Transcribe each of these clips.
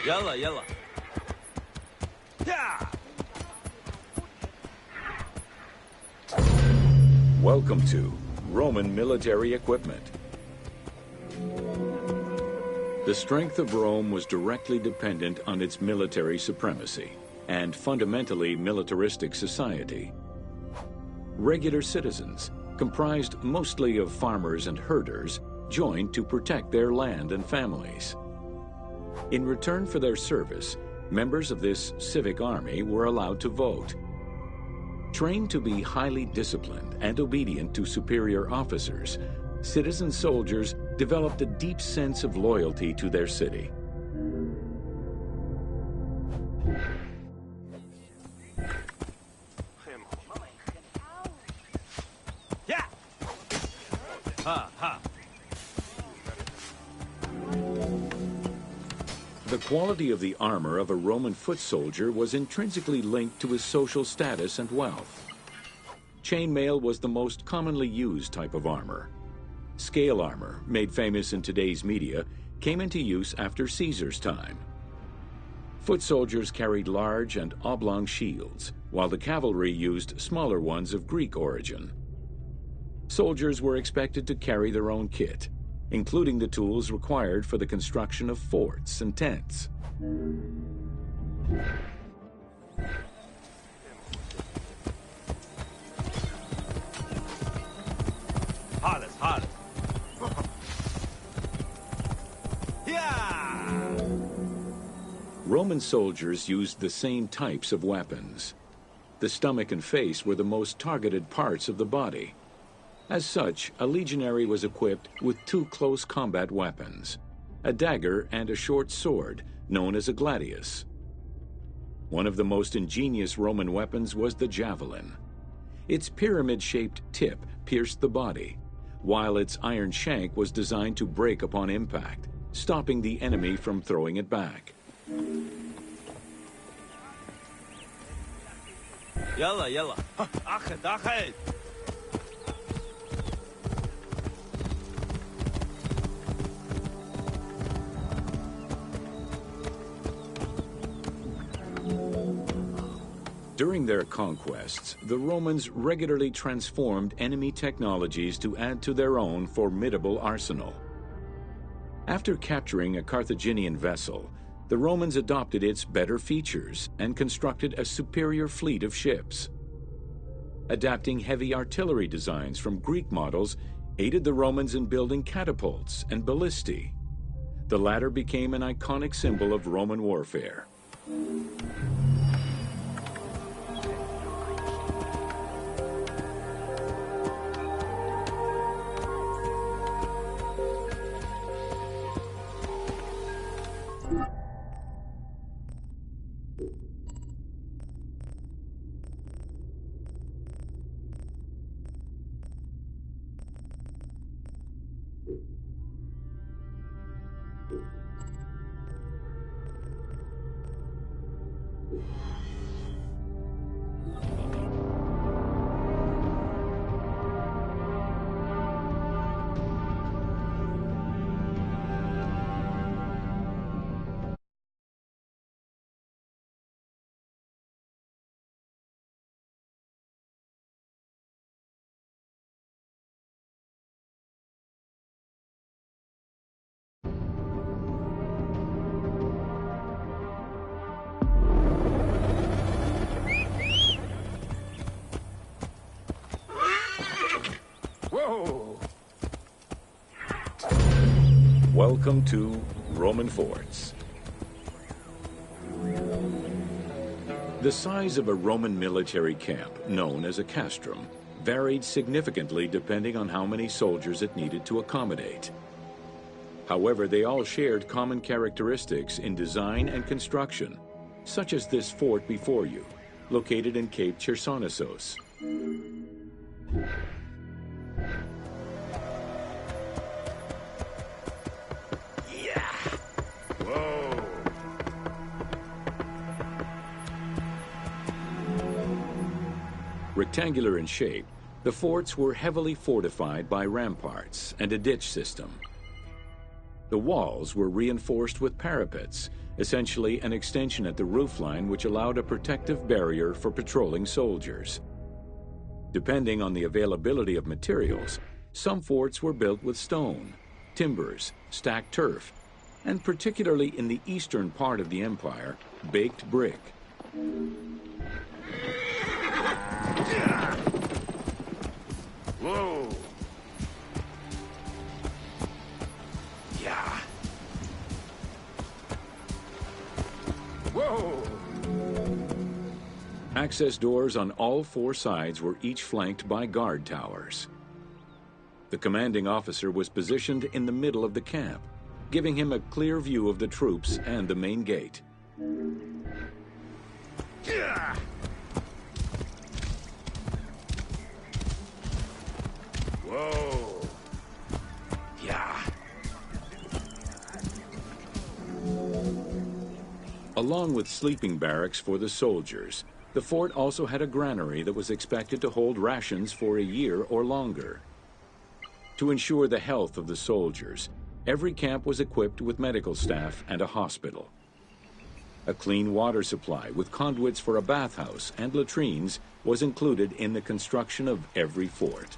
يلا يلا. Welcome to Roman military equipment. The strength of Rome was directly dependent on its military supremacy and fundamentally militaristic society. Regular citizens, comprised mostly of farmers and herders, joined to protect their land and families. In return for their service, members of this civic army were allowed to vote. Trained to be highly disciplined and obedient to superior officers, citizen soldiers developed a deep sense of loyalty to their city. Yeah. Ha ha. The quality of the armor of a Roman foot soldier was intrinsically linked to his social status and wealth. Chainmail was the most commonly used type of armor. Scale armor, made famous in today's media, came into use after Caesar's time. Foot soldiers carried large and oblong shields, while the cavalry used smaller ones of Greek origin. Soldiers were expected to carry their own kit, including the tools required for the construction of forts and tents. Hard. Yeah. Roman soldiers used the same types of weapons. The stomach and face were the most targeted parts of the body. As such, a legionary was equipped with two close combat weapons, a dagger and a short sword, known as a gladius. One of the most ingenious Roman weapons was the javelin. Its pyramid-shaped tip pierced the body, while its iron shank was designed to break upon impact, stopping the enemy from throwing it back. يلا يلا. أخذ. During their conquests, the Romans regularly transformed enemy technologies to add to their own formidable arsenal. After capturing a Carthaginian vessel, the Romans adopted its better features and constructed a superior fleet of ships. Adapting heavy artillery designs from Greek models aided the Romans in building catapults and ballistae. The latter became an iconic symbol of Roman warfare. Whoa! Welcome to Roman forts. The size of a Roman military camp, known as a castrum, varied significantly depending on how many soldiers it needed to accommodate. However, they all shared common characteristics in design and construction, such as this fort before you, located in Cape Chersonesos. Rectangular in shape, the forts were heavily fortified by ramparts and a ditch system. The walls were reinforced with parapets, essentially an extension at the roofline which allowed a protective barrier for patrolling soldiers. Depending on the availability of materials, some forts were built with stone, timbers, stacked turf, and particularly in the eastern part of the empire, baked brick. Whoa! Yeah. Whoa! Access doors on all four sides were each flanked by guard towers. The commanding officer was positioned in the middle of the camp, giving him a clear view of the troops and the main gate. Yeah. Whoa! Yeah. Along with sleeping barracks for the soldiers, the fort also had a granary that was expected to hold rations for a year or longer. To ensure the health of the soldiers, every camp was equipped with medical staff and a hospital. A clean water supply with conduits for a bathhouse and latrines was included in the construction of every fort.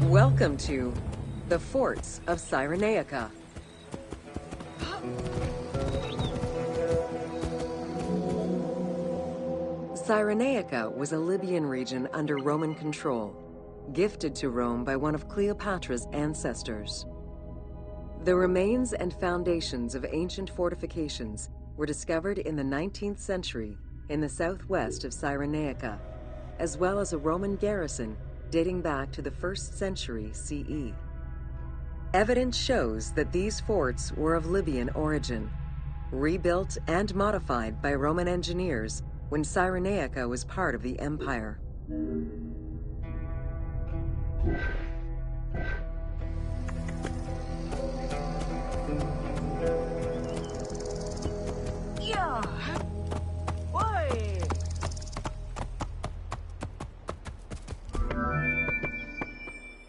Welcome to the forts of Cyrenaica. Cyrenaica was a Libyan region under Roman control, gifted to Rome by one of Cleopatra's ancestors. The remains and foundations of ancient fortifications were discovered in the 19th century in the southwest of Cyrenaica, as well as a Roman garrison dating back to the 1st century CE. Evidence shows that these forts were of Libyan origin, rebuilt and modified by Roman engineers when Cyrenaica was part of the empire.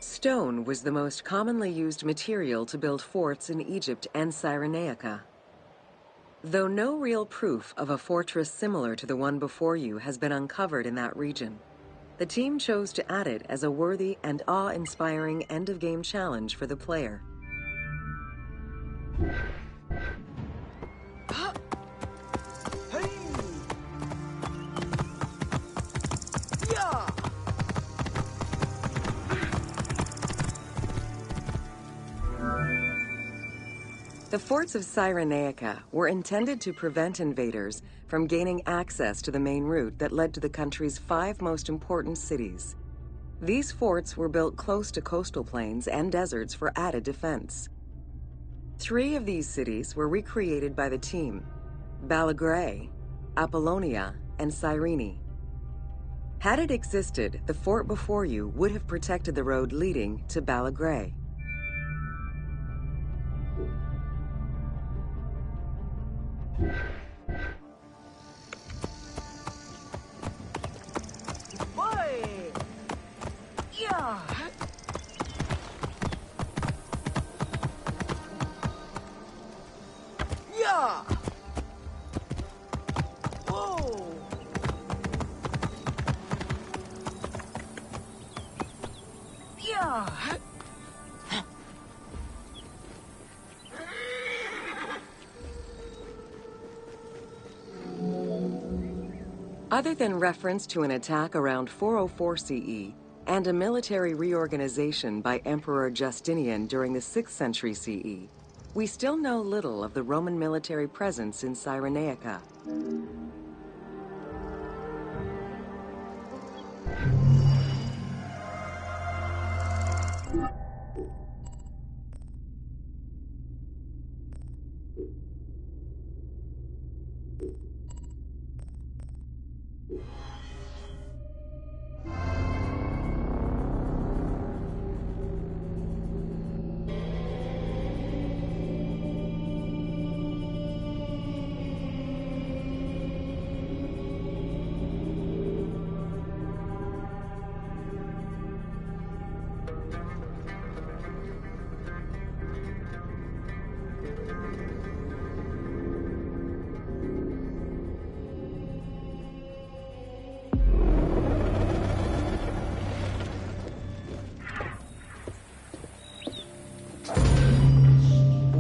Stone was the most commonly used material to build forts in Egypt and Cyrenaica. Though no real proof of a fortress similar to the one before you has been uncovered in that region, the team chose to add it as a worthy and awe-inspiring end-of-game challenge for the player. The forts of Cyrenaica were intended to prevent invaders from gaining access to the main route that led to the country's 5 most important cities. These forts were built close to coastal plains and deserts for added defense. 3 of these cities were recreated by the team: Balagrae, Apollonia, and Cyrene. Had it existed, the fort before you would have protected the road leading to Balagrae. Boy! Yeah! Yeah! Whoa! Yeah! Other than reference to an attack around 404 CE and a military reorganization by Emperor Justinian during the 6th century CE, we still know little of the Roman military presence in Cyrenaica.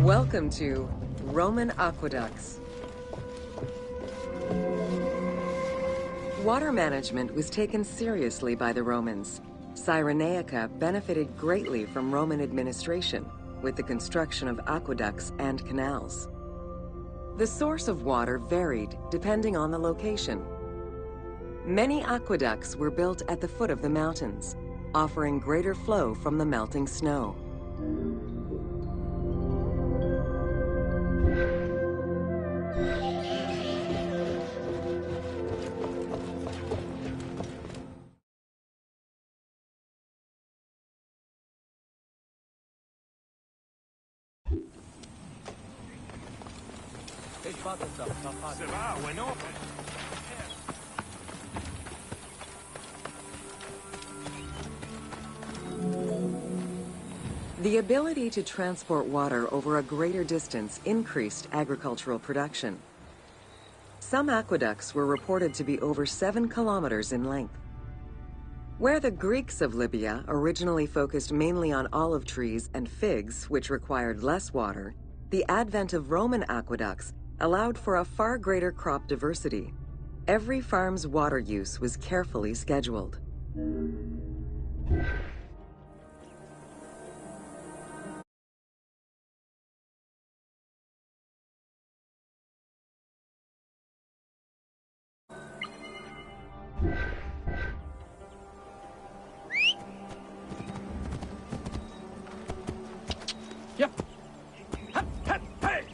Welcome to Roman Aqueducts. Water management was taken seriously by the Romans. Cyrenaica benefited greatly from Roman administration with the construction of aqueducts and canals. The source of water varied depending on the location. Many aqueducts were built at the foot of the mountains, offering greater flow from the melting snow. Se va, bueno. The ability to transport water over a greater distance increased agricultural production. Some aqueducts were reported to be over 7 kilometers in length. Where the Greeks of Libya originally focused mainly on olive trees and figs, which required less water, the advent of Roman aqueducts allowed for a far greater crop diversity. Every farm's water use was carefully scheduled. Yep. Hep, hep, hey.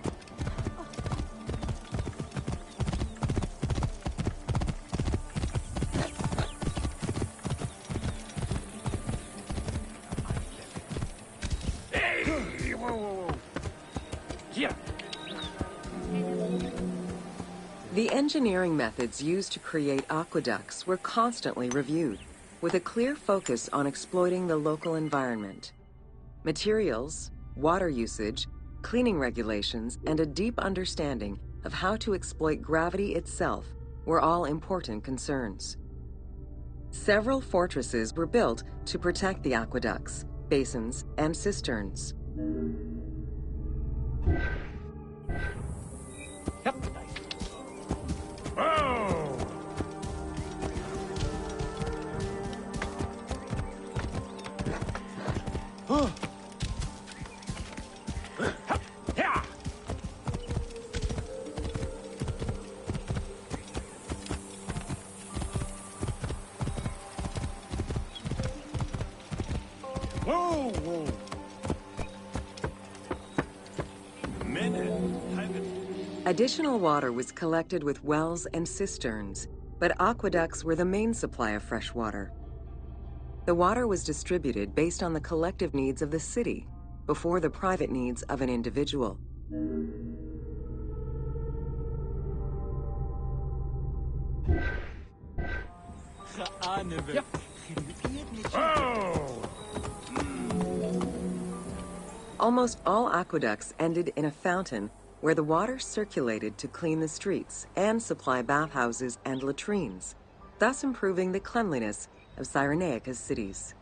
Hey! Whoa, whoa, whoa. Yeah. The engineering methods used to create aqueducts were constantly reviewed, with a clear focus on exploiting the local environment. Materials, water usage, cleaning regulations, and a deep understanding of how to exploit gravity itself were all important concerns. Several fortresses were built to protect the aqueducts, basins, and cisterns. Yep. Oh! Huh. Yeah. Whoa, whoa. Additional water was collected with wells and cisterns, but aqueducts were the main supply of fresh water. The water was distributed based on the collective needs of the city, before the private needs of an individual. Oh! Almost all aqueducts ended in a fountain where the water circulated to clean the streets and supply bathhouses and latrines, thus improving the cleanliness of Cyrenaica's cities.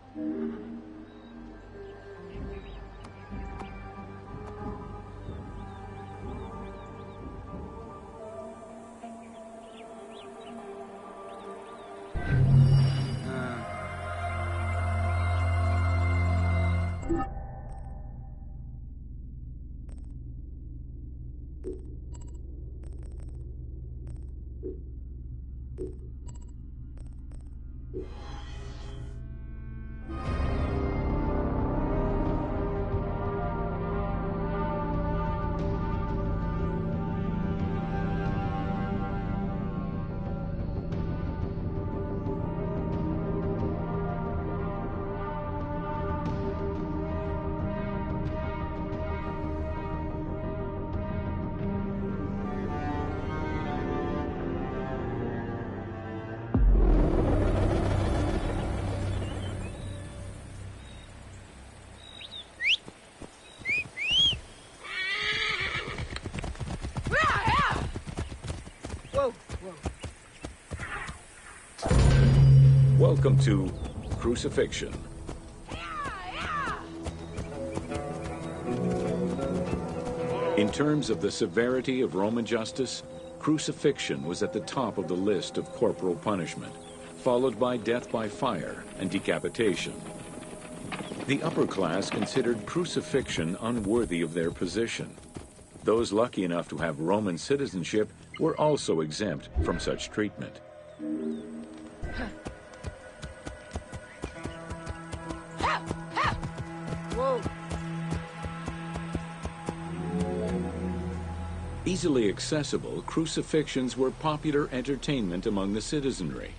Welcome to Crucifixion. In terms of the severity of Roman justice, crucifixion was at the top of the list of corporal punishment, followed by death by fire and decapitation. The upper class considered crucifixion unworthy of their position. Those lucky enough to have Roman citizenship were also exempt from such treatment. Easily accessible, crucifixions were popular entertainment among the citizenry.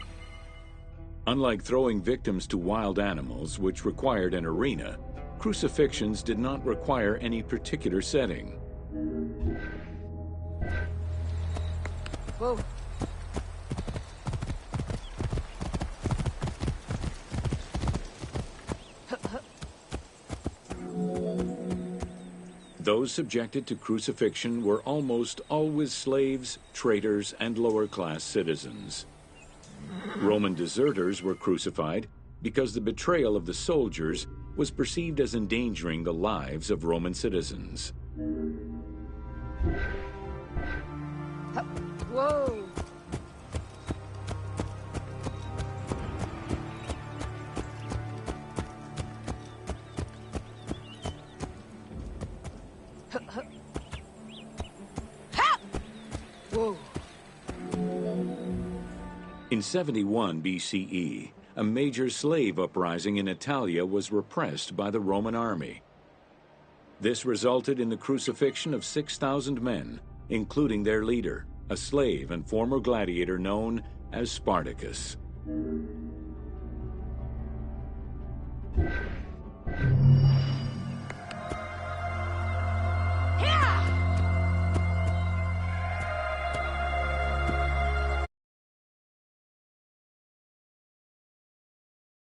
Unlike throwing victims to wild animals, which required an arena, crucifixions did not require any particular setting. Whoa. Those subjected to crucifixion were almost always slaves, traitors, and lower-class citizens. Roman deserters were crucified because the betrayal of the soldiers was perceived as endangering the lives of Roman citizens. Whoa! Whoa! In 71 BCE, a major slave uprising in Italia was repressed by the Roman army. This resulted in the crucifixion of 6,000 men, including their leader, a slave and former gladiator known as Spartacus.